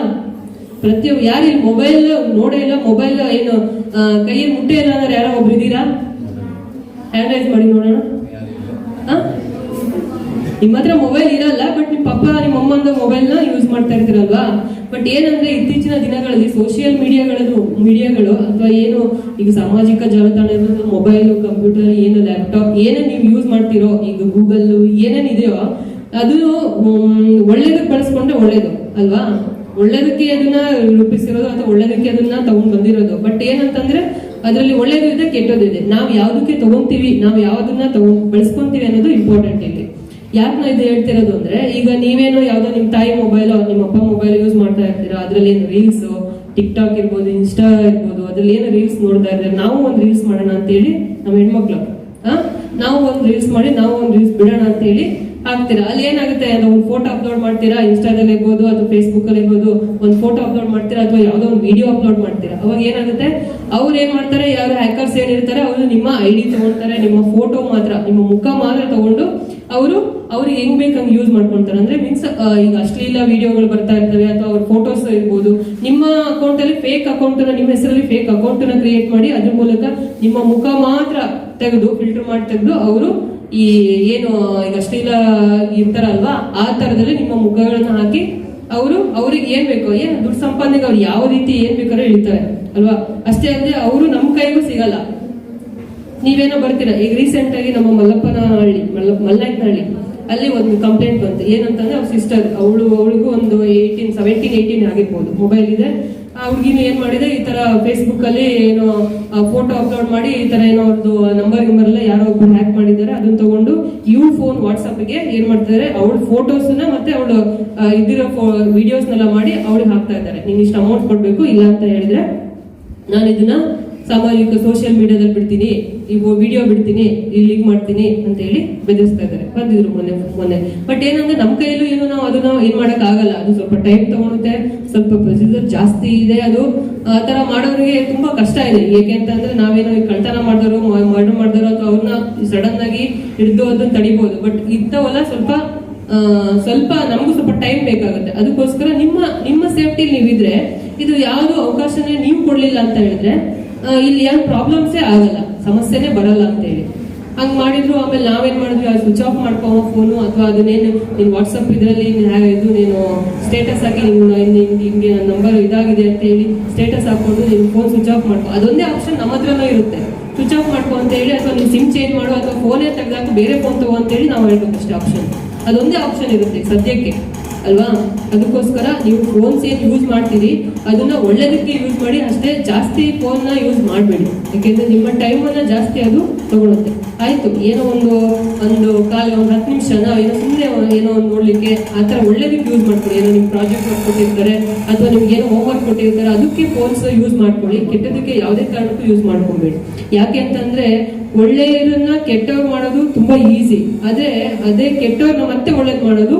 ಪ್ರತಿಯೊಬ್ಬರು ಯಾರು ಇಲ್ಲಿ ಮೊಬೈಲ್ ನೋಡೇ ಇಲ್ಲ, ಮೊಬೈಲ್ ಏನು ಕೈಯಲ್ಲಿ ಮುಟ್ಟೆ ಇಲ್ಲ ಅಂದ್ರೆ ಯಾರೋ ಒಬ್ರು ಇದ್ದೀರಾ? ಹ್ಯಾಂಡ್ ರೈಸ್ ಮಾಡಿ ನೋಡೋಣ. ನಿಮ್ಮ ಹತ್ರ ಮೊಬೈಲ್ ಇರಲ್ಲ, ಬಟ್ ನಿಮ್ಮ ಪಪ್ಪ ನಿಮ್ಮ ಅಮ್ಮಂದು ಮೊಬೈಲ್ನ ಯೂಸ್ ಮಾಡ್ತಾ ಇರ್ತೀರಲ್ವಾ. ಬಟ್ ಏನಂದ್ರೆ ಇತ್ತೀಚಿನ ದಿನಗಳಲ್ಲಿ ಸೋಷಿಯಲ್ ಮೀಡಿಯಾಗಳು ಅಥವಾ ಏನು ಈಗ ಸಾಮಾಜಿಕ ಜಾಲತಾಣ ಮೊಬೈಲ್, ಕಂಪ್ಯೂಟರ್, ಏನು ಲ್ಯಾಪ್ಟಾಪ್ ಏನೇ ನೀವು ಯೂಸ್ ಮಾಡ್ತಿರೋ, ಈಗ ಗೂಗಲ್ ಏನೇನಿದೆಯೋ ಅದು ಒಳ್ಳೇದಕ್ಕೆ ಬಳಸ್ಕೊಂಡ್ರೆ ಒಳ್ಳೇದು ಅಲ್ವಾ. ಒಳ್ಳೇದಕ್ಕೆ ಅದನ್ನ ರೂಪಿಸಿರೋದು ಅಥವಾ ಒಳ್ಳೇದಕ್ಕೆ ಅದನ್ನ ತಗೊಂಡ್ ಬಂದಿರೋದು. ಬಟ್ ಏನಂತಂದ್ರೆ ಅದರಲ್ಲಿ ಒಳ್ಳೇದು ಇದೆ, ಕೆಟ್ಟದ್ದು ಇದೆ. ನಾವು ಯಾವ್ದಕ್ಕೆ ತಗೊಂತೀವಿ, ನಾವು ಯಾವ್ದನ್ನ ಬಳಸ್ಕೊಂತೀವಿ ಅನ್ನೋದು ಇಂಪಾರ್ಟೆಂಟ್ ಇಲ್ಲಿ. ಯಾಕೆ ನಾ ಇದು ಹೇಳ್ತಿರೋದು ಅಂದ್ರೆ, ಈಗ ನೀವೇನೋ ಯಾವ್ದೋ ನಿಮ್ ತಾಯಿ ಮೊಬೈಲ್ ನಿಮ್ಮ ಅಪ್ಪ ಮೊಬೈಲ್ ಯೂಸ್ ಮಾಡ್ತಾ ಇರ್ತೀರಾ, ಅದ್ರಲ್ಲಿ ಏನು ರೀಲ್ಸ್ ಟಿಕ್ ಟಾಕ್ ಇರ್ಬೋದು, ಇನ್ಸ್ಟಾ ಇರ್ಬೋದು, ಅದ್ರಲ್ಲಿ ಏನು ರೀಲ್ಸ್ ನೋಡ್ತಾ ಇರ್ತಾರೆ. ನಾವು ಒಂದು ರೀಲ್ಸ್ ಮಾಡೋಣ ಅಂತ ಹೇಳಿ ನಮ್ಮ ಹೆಣ್ಮಕ್ಳು ನಾವು ಒಂದು ರೀಲ್ಸ್ ಮಾಡಿ ನಾವು ಒಂದು ರೀಲ್ಸ್ ಬಿಡೋಣ ಅಂತ ಹೇಳಿ ಹಾಕ್ತೀರಾ. ಅಲ್ಲಿ ಏನಾಗುತ್ತೆ, ಒಂದು ಫೋಟೋ ಅಪ್ಲೋಡ್ ಮಾಡ್ತೀರಾ, ಇನ್ಸ್ಟಾದಲ್ಲಿ ಇರ್ಬೋದು ಅಥವಾ ಫೇಸ್ಬುಕ್ ಅಲ್ಲಿ ಇರ್ಬೋದು, ಒಂದು ಫೋಟೋ ಅಪ್ಲೋಡ್ ಮಾಡ್ತೀರಾ ಅಥವಾ ಯಾವ್ದೋ ಒಂದು ವಿಡಿಯೋ ಅಪ್ಲೋಡ್ ಮಾಡ್ತೀರಾ. ಅವಾಗ ಏನಾಗುತ್ತೆ, ಅವ್ರು ಏನ್ ಮಾಡ್ತಾರೆ, ಯಾರು ಹ್ಯಾಕರ್ಸ್ ಏನಿರ್ತಾರೆ ಅವರು ನಿಮ್ಮ ಐಡಿ ತಗೊಳ್ತಾರೆ, ನಿಮ್ಮ ಫೋಟೋ ಮಾತ್ರ, ನಿಮ್ಮ ಮುಖ ಮಾತ್ರ ತಗೊಂಡು ಅವ್ರಿಗೆ ಹೆಂಗ್ ಬೇಕಂಗ್ ಯೂಸ್ ಮಾಡ್ಕೊಂತಾರೆ. ಅಂದ್ರೆ ಮೀನ್ಸ್ ಈಗ ಅಶ್ಲೀಲ ವಿಡಿಯೋಗಳು ಬರ್ತಾ ಇರ್ತವೆ ಅಥವಾ ಅವ್ರ ಫೋಟೋಸ್ ಇರ್ಬೋದು, ನಿಮ್ಮ ಅಕೌಂಟ್ ಅಲ್ಲಿ ಫೇಕ್ ಅಕೌಂಟ್ ನಿಮ್ಮ ಹೆಸರಲ್ಲಿ ಫೇಕ್ ಅಕೌಂಟ್ ನ ಕ್ರಿಯೇಟ್ ಮಾಡಿ ಅದ್ರ ಮೂಲಕ ನಿಮ್ಮ ಮುಖ ಮಾತ್ರ ತೆಗೆದು ಫಿಲ್ಟರ್ ಮಾಡಿ ತೆಗೆದು ಅವರು ಈ ಏನು ಈಗ ಅಶ್ಲೀಲ ಇರ್ತಾರಲ್ವಾ ಆ ತರದಲ್ಲಿ ನಿಮ್ಮ ಮುಖಗಳನ್ನ ಹಾಕಿ ಅವ್ರಿಗೆ ಏನ್ ಬೇಕೋ ದುಡ್ಡು ಸಂಪಾದನೆಗೆ ಅವ್ರು ಯಾವ ರೀತಿ ಏನ್ ಬೇಕಾದ್ರೂ ಹೇಳ್ತಾರೆ ಅಲ್ವಾ. ಅಷ್ಟೇ ಅಲ್ಲದೆ ಅವರು ನಮ್ಮ ಕೈಗೂ ಸಿಗಲ್ಲ. ನೀವೇನೋ ಬರ್ತೀರಾ, ಈಗ ರೀಸೆಂಟ್ ಆಗಿ ನಮ್ಮ ಮಲ್ಲಪ್ಪನಹಳ್ಳಿ ಮಲ್ನಾಯಕನಹಳ್ಳಿ ಅಲ್ಲಿ ಒಂದು ಕಂಪ್ಲೇಂಟ್ ಬಂತು. ಏನಂತಂದ್ರೆ ಅವ್ರ ಸಿಸ್ಟರ್ ಅವಳಿಗೂ ಒಂದು 17-18 ಆಗಿರ್ಬೋದು, ಮೊಬೈಲ್ ಇದೆ. ಆ ಹುಡುಗಿನ ಏನ್ ಮಾಡಿದೆ, ಈ ತರ ಫೇಸ್ಬುಕ್ ಅಲ್ಲಿ ಏನೋ ಫೋಟೋ ಅಪ್ಲೋಡ್ ಮಾಡಿ ಈ ತರ ಏನೋ ಅವ್ರದ್ದು ನಂಬರ್ ಎಲ್ಲ ಯಾರೋ ಒಬ್ರು ಹ್ಯಾಕ್ ಮಾಡಿದ್ದಾರೆ. ಅದನ್ನ ತಗೊಂಡು ಫೋನ್ ವಾಟ್ಸ್ಆಪ್ ಗೆ ಏನ್ ಮಾಡ್ತಿದ್ದಾರೆ, ಅವಳ ಫೋಟೋಸ್ ಮತ್ತೆ ಅವಳು ಇದಿರೋ ವಿಡಿಯೋಸ್ನೆಲ್ಲ ಮಾಡಿ ಅವಳಿಗೆ ಹಾಕ್ತಾ ಇದ್ದಾರೆ. ನೀನ್ ಇಷ್ಟು ಅಮೌಂಟ್ ಕೊಡ್ಬೇಕು, ಇಲ್ಲ ಅಂತ ಹೇಳಿದ್ರೆ ನಾನು ಇದನ್ನ ಸಾಮಾಜಿಕ ಸೋಷಿಯಲ್ ಮೀಡಿಯಾದಲ್ಲಿ ಬಿಡ್ತೀನಿ, ಇವು ವಿಡಿಯೋ ಬಿಡ್ತೀನಿ, ಲಿಂಕ್ ಮಾಡ್ತೀನಿ ಅಂತ ಹೇಳಿ ಬೆದರಿಸ್ತಾ ಇದ್ದಾರೆ. ಬಂದಿದ್ರು ಮೊನ್ನೆ. ಬಟ್ ಏನಂದ್ರೆ ನಮ್ಮ ಕೈಯಲ್ಲೂ ಏನು ನಾವು ಅದನ್ನ ಏನ್ ಮಾಡಕ್ ಆಗಲ್ಲ. ಅದು ಸ್ವಲ್ಪ ಟೈಮ್ ತಗೊಳುತ್ತೆ, ಸ್ವಲ್ಪ ಪ್ರೊಸೀಜರ್ ಜಾಸ್ತಿ ಇದೆ. ಅದು ಆ ತರ ಮಾಡೋರಿಗೆ ತುಂಬಾ ಕಷ್ಟ ಇದೆ. ಏಕೆ ಅಂತಂದ್ರೆ ನಾವೇನೋ ಕಳ್ತನ ಮಾಡಿದವರು ಮರ್ಡರ್ ಮಾಡಿದವರು ಅಥವಾ ಅವ್ರನ್ನ ಸಡನ್ ಆಗಿ ಹಿಡಿದು ಅದನ್ನ ತಡಿಬಹುದು. ಬಟ್ ಇಂಥವೆಲ್ಲ ಸ್ವಲ್ಪ ನಮಗೂ ಸ್ವಲ್ಪ ಟೈಮ್ ಬೇಕಾಗುತ್ತೆ. ಅದಕ್ಕೋಸ್ಕರ ನಿಮ್ಮ ಸೇಫ್ಟಿ ನೀವಿದ್ರೆ ಇದು ಯಾವ್ದು ಅವಕಾಶನೇ ನೀವು ಕೊಡ್ಲಿಲ್ಲ ಅಂತ ಹೇಳಿದ್ರೆ ಇಲ್ಲಿ ಏನು ಪ್ರಾಬ್ಲಮ್ಸೇ ಆಗಲ್ಲ, ಸಮಸ್ಯೆನೇ ಬರಲ್ಲ ಅಂತ ಹೇಳಿ ಹಂಗ್ ಮಾಡಿದ್ರು. ಆಮೇಲೆ ನಾವೇನ್ ಮಾಡಿದ್ವಿ, ಅದು ಸ್ವಿಚ್ ಆಫ್ ಮಾಡ್ಕೋ ಫೋನು, ಅಥವಾ ಅದನ್ನೇನು ನೀನ್ ವಾಟ್ಸಪ್ ಇದ್ರಲ್ಲಿ ಇದು ನೀನು ಸ್ಟೇಟಸ್ ಹಾಕಿ ನಿಮ್ಗೆ ನನ್ನ ನಂಬರ್ ಇದಾಗಿದೆ ಅಂತ ಹೇಳಿ ಸ್ಟೇಟಸ್ ಹಾಕೊಂಡು ನೀನು ಫೋನ್ ಸ್ವಿಚ್ ಆಫ್ ಮಾಡ್ಕೋ. ಅದೊಂದೇ ಆಪ್ಷನ್ ನಮ್ಮ ಹತ್ರನೂ ಇರುತ್ತೆ, ಸ್ವಿಚ್ ಆಫ್ ಮಾಡ್ಕೋ ಅಂತ ಹೇಳಿ. ಅಥವಾ ನೀವು ಸಿಮ್ ಚೇಂಜ್ ಮಾಡು ಅಥವಾ ಫೋನೇ ತೆಗೆದಾಕು ಬೇರೆ ಫೋನ್ ತಗೋ ಅಂತ ಹೇಳಿ ನಾವು ಹೇಳ್ಬೇಕು ಅಷ್ಟೇ ಆಪ್ಷನ್. ಅದೊಂದೇ ಆಪ್ಷನ್ ಇರುತ್ತೆ ಸದ್ಯಕ್ಕೆ ಅಲ್ವಾ. ಅದಕ್ಕೋಸ್ಕರ ನೀವು ಫೋನ್ಸ್ ಏನ್ ಯೂಸ್ ಮಾಡ್ತೀರಿ ಅದನ್ನ ಒಳ್ಳೇದಕ್ಕೆ ಯೂಸ್ ಮಾಡಿ ಅಷ್ಟೇ, ಜಾಸ್ತಿ ಫೋನ್ ನ ಯೂಸ್ ಮಾಡಬೇಡಿ. ಯಾಕೆಂದ್ರೆ ನಿಮ್ಮ ಟೈಮ್ ಅನ್ನ ಜಾಸ್ತಿ ಅದು ತಗೊಳುತ್ತೆ. ಆಯ್ತು, ಏನೋ ಒಂದು 10 ನಿಮಿಷನ ಏನೋ ಸುಮ್ಮನೆ ಏನೋ ಒಂದು ನೋಡ್ಲಿಕ್ಕೆ ಆ ತರ ಒಳ್ಳೇದಕ್ಕೆ ಯೂಸ್ ಮಾಡ್ಕೊಳ್ಳಿ. ಏನೋ ನಿಮ್ ಪ್ರಾಜೆಕ್ಟ್ ಕೊಟ್ಟಿರ್ತಾರೆ ಅಥವಾ ನಿಮ್ಗೆ ಏನೋ ಹೋಮ್ವರ್ಕ್ ಕೊಟ್ಟಿರ್ತಾರೆ, ಅದಕ್ಕೆ ಫೋನ್ಸ್ ಯೂಸ್ ಮಾಡ್ಕೊಳ್ಳಿ. ಕೆಟ್ಟದಕ್ಕೆ ಯಾವುದೇ ಕಾರಣಕ್ಕೂ ಯೂಸ್ ಮಾಡ್ಕೊಬೇಡಿ. ಯಾಕೆ ಅಂತಂದ್ರೆ ಒಳ್ಳೆಯದನ್ನ ಕೆಟ್ಟವ್ರು ಮಾಡೋದು ತುಂಬಾ ಈಸಿ, ಅದೇ ಕೆಟ್ಟವ್ರನ್ನ ಮತ್ತೆ ಒಳ್ಳೇದ್ ಮಾಡೋದು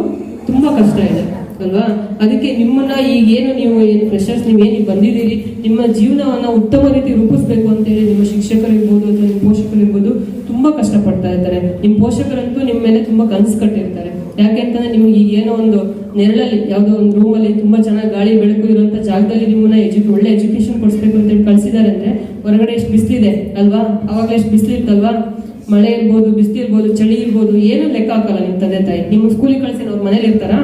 ತುಂಬಾ ಕಷ್ಟ ಇದೆ ಅಲ್ವಾ. ಅದಕ್ಕೆ ನಿಮ್ಮನ್ನ ಈಗೇನು ನೀವು ಫ್ರೆಶರ್ಸ್ ನೀವೇನು ಬಂದಿದ್ದೀರಿ, ನಿಮ್ಮ ಜೀವನವನ್ನ ಉತ್ತಮ ರೀತಿ ರೂಪಿಸ್ಬೇಕು ಅಂತ ಹೇಳಿ ನಿಮ್ಮ ಶಿಕ್ಷಕರಿರ್ಬೋದು ಅಥವಾ ನಿಮ್ಮ ಪೋಷಕರಿರ್ಬೋದು ತುಂಬಾ ಕಷ್ಟಪಡ್ತಾ ಇರ್ತಾರೆ. ನಿಮ್ಮ ಪೋಷಕರಂತೂ ನಿಮ್ಮ ಮೇಲೆ ತುಂಬಾ ಕನಸು ಕಟ್ಟಿರ್ತಾರೆ. ಯಾಕೆ ಅಂತಂದ್ರೆ ನಿಮ್ಗೆ ಈಗ ಏನೋ ಒಂದು ನೆರಳಲ್ಲಿ ಯಾವುದೋ ಒಂದು ರೂಮಲ್ಲಿ ತುಂಬಾ ಚೆನ್ನಾಗಿ ಗಾಳಿ ಬೆಳಕು ಇರುವಂತ ಜಾಗದಲ್ಲಿ ನಿಮ್ಮನ್ನ ಒಳ್ಳೆ ಎಜುಕೇಶನ್ ಕೊಡಿಸ್ಬೇಕು ಅಂತ ಹೇಳಿ ಕಳ್ಸಿದ್ದಾರೆ ಅಂದ್ರೆ ಹೊರಗಡೆ ಎಷ್ಟು ಬಿಸಿಲಿದೆ ಅಲ್ವಾ. ಅವಾಗ ಎಷ್ಟು ಬಿಸಿಲಿರ್ತಲ್ವಾ, ಮಳೆ ಇರ್ಬೋದು, ಬಿಸಿಲು ಇರ್ಬೋದು, ಚಳಿ ಇರ್ಬೋದು, ಏನು ಲೆಕ್ಕ ಹಾಕಲ್ಲ ನಿಮ್ ತಂದೆ ತಾಯಿ. ನಿಮ್ಮ ಸ್ಕೂಲಿಗೆ ಕಳ್ಸಿನ ಅವ್ರು ಮನೇಲಿ ಇರ್ತಾರಾ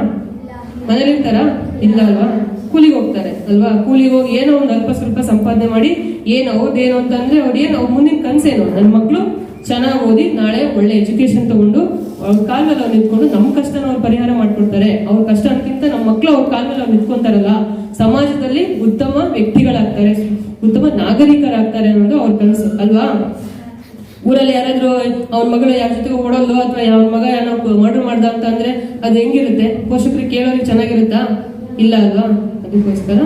ಇಲ್ಲ ಅಲ್ವಾ. ಕೂಲಿಗೆ ಹೋಗ್ತಾರೆ ಅಲ್ವಾ. ಕೂಲಿಗೆ ಹೋಗಿ ಏನೋ ಒಂದು ಅಲ್ಪ ಸ್ವಲ್ಪ ಸಂಪಾದನೆ ಮಾಡಿ ಏನು ಅವ್ರದ್ದೇನು ಅಂತಂದ್ರೆ ಅವ್ರ ಮುಂದಿನ ಕನ್ಸೇನು, ನನ್ನ ಮಕ್ಕಳು ಚೆನ್ನಾಗಿ ಓದಿ ನಾಳೆ ಒಳ್ಳೆ ಎಜುಕೇಶನ್ ತಗೊಂಡು ಅವ್ರ ಕಾಲ ಮೇಲೆ ಅವ್ರು ನಿಂತ್ಕೊಂಡು ನಮ್ಮ ಕಷ್ಟನ ಅವ್ರು ಪರಿಹಾರ ಮಾಡ್ಕೊಡ್ತಾರೆ. ಅವ್ರ ಕಷ್ಟ ಅನ್ನಕ್ಕಿಂತ ನಮ್ಮ ಮಕ್ಕಳು ಅವ್ರ ಕಾಲ ಮೇಲೆ ಅವ್ರು ನಿಂತ್ಕೊಂತಾರಲ್ಲ, ಸಮಾಜದಲ್ಲಿ ಉತ್ತಮ ವ್ಯಕ್ತಿಗಳಾಗ್ತಾರೆ, ಉತ್ತಮ ನಾಗರಿಕರಾಗ್ತಾರೆ ಅನ್ನೋದು ಅವ್ರ ಕನಸು ಅಲ್ವಾ. ಊರಲ್ಲಿ ಯಾರಾದ್ರೂ ಅವ್ನ ಮಗಳು ಯಾರ ಜೊತೆಗೆ ಓಡೋದು ಅಥವಾ ಯಾವ ಮಗ ಏನೋ ಮರ್ಡರ್ ಮಾಡ್ದ ಅಂತ ಅಂದ್ರೆ ಅದು ಹೆಂಗಿರುತ್ತೆ, ಪೋಷಕರಿಗೆ ಕೇಳೋರಿಗೆ ಚೆನ್ನಾಗಿರುತ್ತಾ? ಇಲ್ಲ ಅಲ್ವಾ. ಅದಕ್ಕೋಸ್ಕರ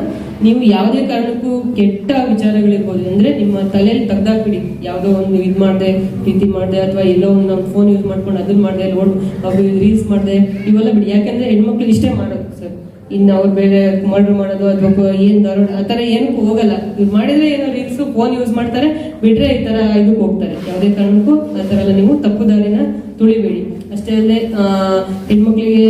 ನೀವು ಯಾವುದೇ ಕಾರಣಕ್ಕೂ ಕೆಟ್ಟ ವಿಚಾರಗಳಿರ್ಬೋದು ಅಂದ್ರೆ ನಿಮ್ಮ ತಲೆಯಲ್ಲಿ ತೆಗ್ದಾಕ್ಬಿಡಿ. ಯಾವುದೋ ಒಂದು ಇದು ಮಾಡಿದೆ, ಪ್ರೀತಿ ಮಾಡಿದೆ, ಅಥವಾ ಎಲ್ಲೋ ಒಂದು ನಮ್ಮ ಫೋನ್ ಯೂಸ್ ಮಾಡ್ಕೊಂಡು ಅದನ್ನ ಮಾಡಿದೆ, ರೀಲ್ಸ್ ಮಾಡಿದೆ, ಇವೆಲ್ಲ ಬಿಡಿ. ಯಾಕೆಂದ್ರೆ ಹೆಣ್ಮಕ್ಳು ಇಷ್ಟೇ ಮಾಡೋದು ಸರ್. ಇನ್ನು ಅವ್ರು ಬೇರೆ ಮರ್ಡರ್ ಮಾಡೋದು ಅಥವಾ ಏನ್ ದಾರುಣ ಆ ಥರ ಏನಕ್ಕೂ ಹೋಗಲ್ಲ. ಇವ್ರು ಮಾಡಿದ್ರೆ ಏನೋ ರೀಲ್ಸ್ ಫೋನ್ ಯೂಸ್ ಮಾಡ್ತಾರೆ, ಬಿಟ್ರೆ ಈ ತರ ಇದಕ್ಕೆ ಹೋಗ್ತಾರೆ. ಯಾವುದೇ ಕಾರಣಕ್ಕೂ ಆ ಥರ ಎಲ್ಲ ನೀವು ತಪ್ಪು ದಾರಿನ ತುಳಿಬೇಡಿ. ಅಷ್ಟೇ ಅಲ್ಲದೆ ಹೆಣ್ಮಕ್ಳಿಗೆ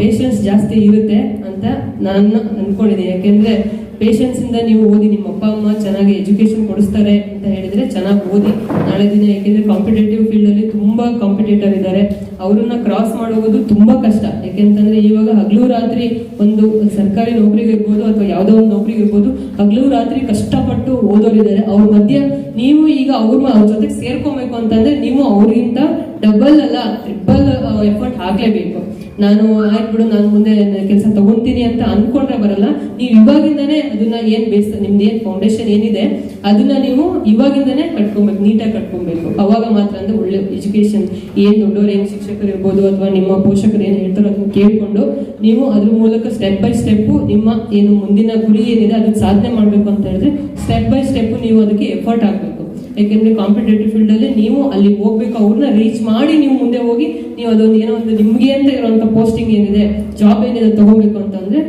ಪೇಷನ್ಸ್ ಜಾಸ್ತಿ ಇರುತ್ತೆ ಅಂತ ನಾನು ಅನ್ಕೊಂಡಿದ್ದೀನಿ. ಯಾಕೆಂದ್ರೆ ಪೇಷನ್ಸ್ ಇಂದ ನೀವು ಓದಿ, ನಿಮ್ಮ ಅಪ್ಪ ಅಮ್ಮ ಚೆನ್ನಾಗಿ ಎಜುಕೇಶನ್ ಕೊಡಿಸ್ತಾರೆ ಅಂತ ಹೇಳಿದ್ರೆ ಚೆನ್ನಾಗಿ ಓದಿ ನಾಳೆ ದಿನ. ಯಾಕೆಂದ್ರೆ ಕಾಂಪಿಟೇಟಿವ್ ಫೀಲ್ಡ್ ಅಲ್ಲಿ ತುಂಬಾ ಕಾಂಪಿಟೇಟರ್ ಇದ್ದಾರೆ, ಅವ್ರನ್ನ ಕ್ರಾಸ್ ಮಾಡೋದು ತುಂಬಾ ಕಷ್ಟ. ಯಾಕೆಂತಂದ್ರೆ ಇವಾಗ ಹಗಲು ರಾತ್ರಿ ಒಂದು ಸರ್ಕಾರಿ ನೌಕರಿಗೆ ಇರ್ಬೋದು ಅಥವಾ ಯಾವುದೋ ಒಂದು ನೌಕರಿಗೆ ಇರ್ಬೋದು, ಹಗಲು ರಾತ್ರಿ ಕಷ್ಟಪಟ್ಟು ಓದೋರಿದ್ದಾರೆ. ಅವ್ರ ಮಧ್ಯೆ ನೀವು ಈಗ ಅವ್ರ ಜೊತೆಗೆ ಸೇರ್ಕೊಬೇಕು ಅಂತಂದ್ರೆ ನೀವು ಅವ್ರಿಗಿಂತ ಡಬಲ್ ಅಲ್ಲ ಟ್ರಿಬಲ್ ಎಫರ್ಟ್ ಹಾಕ್ಲೇಬೇಕು. ನಾನು ಆಯ್ತು ಬಿಡು ನಾನು ಮುಂದೆ ಕೆಲಸ ತಗೊಂತೀನಿ ಅಂತ ಅನ್ಕೊಂಡ್ರೆ ಬರಲ್ಲ. ನೀವು ಇವಾಗಿಂದಾನೇ ಅದನ್ನ ಏನ್ ಬೇಸ್ ನಿಮ್ದು ಏನ್ ಫೌಂಡೇಶನ್ ಏನಿದೆ ಅದನ್ನ ನೀವು ಇವಾಗಿಂದಾನೇ ಕಟ್ಕೊಬೇಕು, ನೀಟಾಗಿ ಕಟ್ಕೊಬೇಕು. ಅವಾಗ ಮಾತ್ರ ಅಂದ್ರೆ ಒಳ್ಳೆ ಎಜುಕೇಶನ್ ಏನ್ ದೊಡ್ಡವ್ರು ಏನ್ ಶಿಕ್ಷಕರು ಇರ್ಬೋದು ಅಥವಾ ನಿಮ್ಮ ಪೋಷಕರು ಏನ್ ಹೇಳ್ತಾರೋ ಅದನ್ನ ಕೇಳ್ಕೊಂಡು ನೀವು ಅದ್ರ ಮೂಲಕ ಸ್ಟೆಪ್ ಬೈ ಸ್ಟೆಪ್ ನಿಮ್ಮ ಏನು ಮುಂದಿನ ಗುರಿ ಏನಿದೆ ಅದನ್ನ ಸಾಧನೆ ಮಾಡ್ಬೇಕು ಅಂತ ಹೇಳಿದ್ರೆ ಸ್ಟೆಪ್ ಬೈ ಸ್ಟೆಪ್ ನೀವು ಅದಕ್ಕೆ ಎಫರ್ಟ್ ಹಾಕ್ಬೇಕು. ಯಾಕೆಂದ್ರೆ ಕಾಂಪಿಟೇಟಿವ್ ಫೀಲ್ಡ್ ಅಲ್ಲಿ ನೀವು ಅಲ್ಲಿ ಹೋಗ್ಬೇಕು, ಅವ್ರನ್ನ ರೀಚ್ ಮಾಡಿ ನೀವು ಮುಂದೆ ಹೋಗಿ ನೀವು ಅದೊಂದು ಏನೋ ಒಂದು ನಿಮ್ಗೆ ಅಂತ ಇರುವಂತ ಪೋಸ್ಟಿಂಗ್ ಏನಿದೆ, ಜಾಬ್ ಏನಿದೆ ತಗೋಬೇಕು ಅಂತಂದ್ರೆ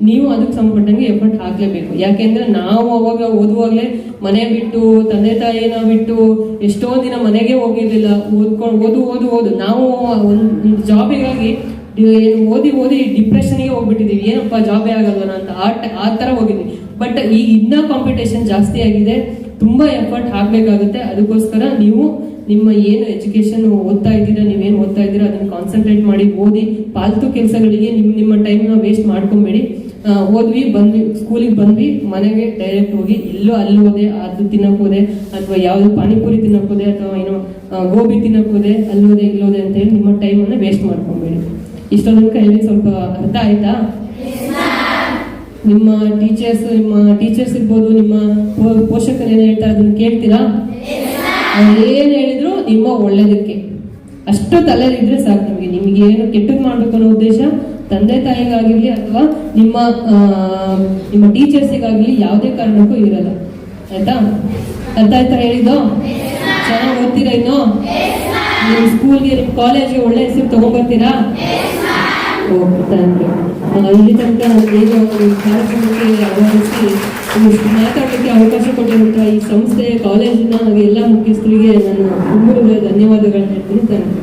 ನೀವು ಅದಕ್ಕೆ ಸಂಬಂಧಪಟ್ಟಂಗೆ ಎಫರ್ಟ್ ಹಾಕ್ಲೇಬೇಕು. ಯಾಕೆಂದ್ರೆ ನಾವು ಅವಾಗ ಓದುವಾಗಲೇ ಮನೆ ಬಿಟ್ಟು ತಂದೆ ತಾಯಿನ ಬಿಟ್ಟು ಎಷ್ಟೋ ದಿನ ಮನೆಗೆ ಹೋಗಿರ್ಲಿಲ್ಲ. ಓದು ನಾವು ಒಂದು ಜಾಬಿಗಾಗಿ ಓದಿ ಡಿಪ್ರೆಷನ್ಗೆ ಹೋಗ್ಬಿಟ್ಟಿದೀವಿ, ಏನಪ್ಪ ಜಾಬೇ ಆಗಲ್ವನ ಅಂತ ಆ ತರ ಹೋಗಿದ್ವಿ. ಬಟ್ ಈಗ ಇನ್ನ ಕಾಂಪಿಟೇಷನ್ ಜಾಸ್ತಿ ಆಗಿದೆ, ತುಂಬಾ ಎಫರ್ಟ್ ಹಾಕ್ಬೇಕಾಗುತ್ತೆ. ಅದಕ್ಕೋಸ್ಕರ ನೀವು ನಿಮ್ಮ ಏನು ಎಜುಕೇಶನ್ ಓದ್ತಾ ಇದ್ದೀರಾ, ನೀವೇನು ಓದ್ತಾ ಇದ್ದೀರಾ ಅದನ್ನ ಕಾನ್ಸಂಟ್ರೇಟ್ ಮಾಡಿ ಓದಿ. ಪಾಲ್ತು ಕೆಲಸಗಳಿಗೆ ನಿಮ್ಮ ಟೈಮ್ನ ವೇಸ್ಟ್ ಮಾಡ್ಕೊಂಬೇಡಿ. ಓದ್ವಿ ಬಂದ್ವಿ, ಸ್ಕೂಲಿಗೆ ಬಂದ್ವಿ, ಮನೆಗೆ ಡೈರೆಕ್ಟ್ ಹೋಗಿ ಎಲ್ಲೋ ಅಲ್ಲಿ ಹೋದೆ ಅದು ತಿನ್ನಕ್ ಹೋದೆ ಅಥವಾ ಯಾವ್ದು ಪಾನಿಪುರಿ ತಿನ್ನಕ್ ಹೋದೆ ಅಥವಾ ಏನೋ ಗೋಬಿ ತಿನ್ನಕ್ ಹೋದೆ ಅಲ್ಲೋದೆ ಇಲ್ಲೋದೆ ಅಂತ ಹೇಳಿ ನಿಮ್ಮ ಟೈಮನ್ನು ವೇಸ್ಟ್ ಮಾಡ್ಕೊಂಬೇಡಿ. ಇಷ್ಟೊಂದಕ್ಕೆ ಹೇಳಿ ಸ್ವಲ್ಪ ಅರ್ಥ ಆಯ್ತಾ? ನಿಮ್ಮ ಟೀಚರ್ಸ್ ಇರ್ಬೋದು, ನಿಮ್ಮ ಪೋಷಕರು ಏನ್ ಹೇಳ್ತಾರೆ ಅದನ್ನ ಕೇಳ್ತೀರಾ? ಏನ್ ಹೇಳಿದ್ರು ನಿಮ್ಮ ಒಳ್ಳೇದಕ್ಕೆ ಅಷ್ಟು ತಲೆಯಲ್ಲಿದ್ರೆ ಸಾಕು. ನಿಮ್ಗೆ ಏನು ಕೆಟ್ಟದ್ ಮಾಡ್ಬೇಕು ಅನ್ನೋ ಉದ್ದೇಶ ತಂದೆ ತಾಯಿಗಾಗಿರ್ಲಿ ಅಥವಾ ನಿಮ್ಮ ಟೀಚರ್ಸಿಗಾಗ್ಲಿ ಯಾವುದೇ ಕಾರಣಕ್ಕೂ ಇರಲ್ಲ. ಆಯ್ತಾ? ಅರ್ಥ ಆಯ್ತಾ ಹೇಳಿದ್ದು? ಚೆನ್ನಾಗಿ ಓದ್ತೀರಾ? ಇನ್ನು ನಿಮ್ ಸ್ಕೂಲ್ಗೆ ನಿಮ್ ಕಾಲೇಜ್ಗೆ ಒಳ್ಳೆ ಹೆಸರು ತಗೊಂಡ್ಬರ್ತೀರಾ? Okay, thank you. ಇಲ್ಲಿ ತನಕ ಏನು ಕಾರ್ಯಕ್ರಮಕ್ಕೆ ಆಹ್ವಾನಿಸಿ ಮಾತಾಡಲಿಕ್ಕೆ ಅವಕಾಶ ಕೊಟ್ಟಿರುವಂಥ ಈ ಸಂಸ್ಥೆ, ಕಾಲೇಜಿನ ಹಾಗೆ ಎಲ್ಲ ಮುಖ್ಯಸ್ಥರಿಗೆ ನಾನು ತುಂಬ ಧನ್ಯವಾದಗಳನ್ನ ಹೇಳ್ತೀನಿ. Thank you.